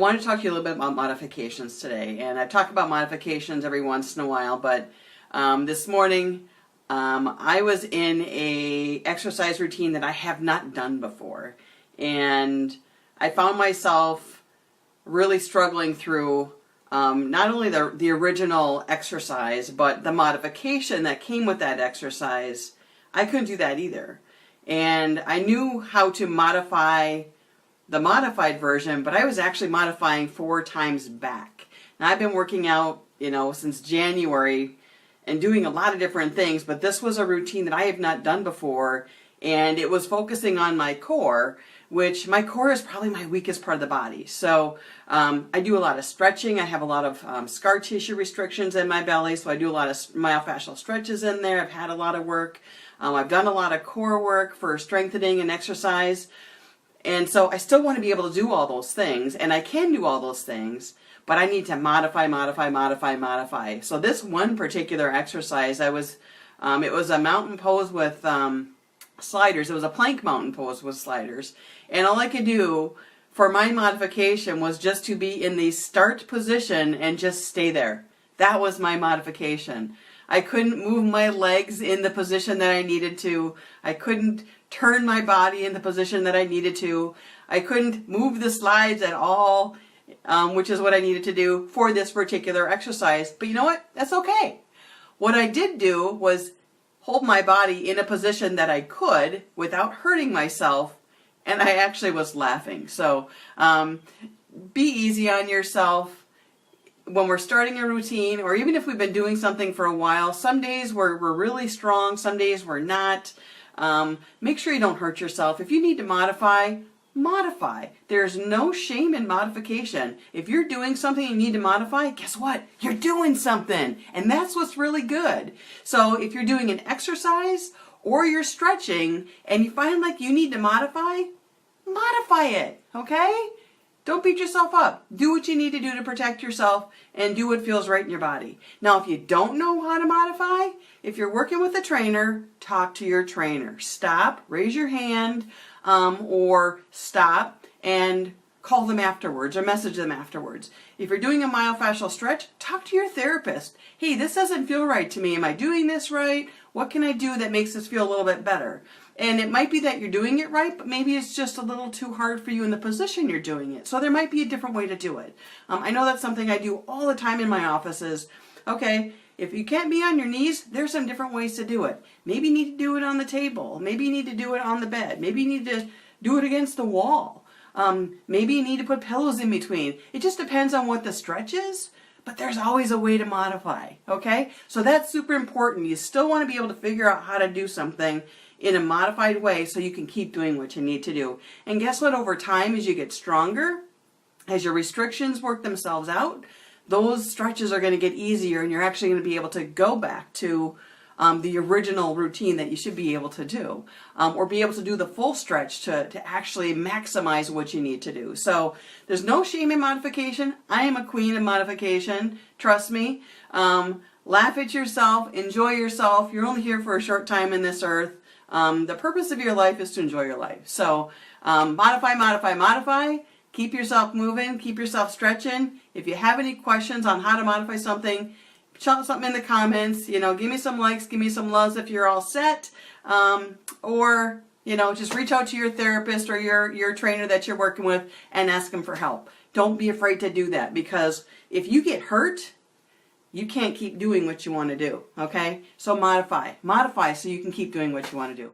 wanted to talk to you a little bit about modifications today. And I talk about modifications every once in a while, but this morning I was in a exercise routine that I have not done before. And I found myself really struggling through not only the original exercise, but the modification that came with that exercise. I couldn't do that either. And I knew how to modify the modified version, but I was actually modifying 4 times back. Now I've been working out, since January and doing a lot of different things, but this was a routine that I have not done before, and it was focusing on my core, which my core is probably my weakest part of the body. So I do a lot of stretching. I have a lot of scar tissue restrictions in my belly, so I do a lot of myofascial stretches in there. I've had a lot of work. I've done a lot of core work for strengthening and exercise. And so I still want to be able to do all those things, and I can do all those things, but I need to modify. So this one particular exercise, it was a mountain pose with sliders. It was a plank mountain pose with sliders. And all I could do for my modification was just to be in the start position and just stay there. That was my modification. I couldn't move my legs in the position that I needed to. I couldn't turn my body in the position that I needed to. I couldn't move the slides at all, which is what I needed to do for this particular exercise. But you know what? That's okay. What I did do was hold my body in a position that I could without hurting myself, and I actually was laughing. So be easy on yourself. When we're starting a routine, or even if we've been doing something for a while, some days we're really strong, some days we're not. Make sure you don't hurt yourself. If you need to modify, modify. There's no shame in modification. If you're doing something you need to modify, guess what? You're doing something, and that's what's really good. So if you're doing an exercise or you're stretching and you find like you need to modify, modify it, okay? Don't beat yourself up. Do what you need to do to protect yourself and do what feels right in your body. Now, if you don't know how to modify, if you're working with a trainer, talk to your trainer. Stop, raise your hand, or stop and call them afterwards or message them afterwards. If you're doing a myofascial stretch, talk to your therapist. Hey, this doesn't feel right to me. Am I doing this right? What can I do that makes this feel a little bit better? And it might be that you're doing it right, but maybe it's just a little too hard for you in the position you're doing it. So there might be a different way to do it. I know that's something I do all the time in my offices. Okay, if you can't be on your knees, there's some different ways to do it. Maybe you need to do it on the table. Maybe you need to do it on the bed. Maybe you need to do it against the wall. Maybe you need to put pillows in between. It just depends on what the stretch is, but there's always a way to modify, okay? So that's super important. You still want to be able to figure out how to do something in a modified way so you can keep doing what you need to do. And guess what? Over time, as you get stronger, as your restrictions work themselves out, those stretches are going to get easier, and you're actually going to be able to go back to the original routine that you should be able to do, or be able to do the full stretch to actually maximize what you need to do. So there's no shame in modification. I am a queen of modification. Trust me. Laugh at yourself. Enjoy yourself. You're only here for a short time in this earth. The purpose of your life is to enjoy your life. So modify. Keep yourself moving. Keep yourself stretching. If you have any questions on how to modify something, shout something in the comments. Give me some likes, give me some loves if you're all set. Or just reach out to your therapist or your trainer that you're working with and ask them for help. Don't be afraid to do that, because if you get hurt, you can't keep doing what you want to do, okay? So modify so you can keep doing what you want to do.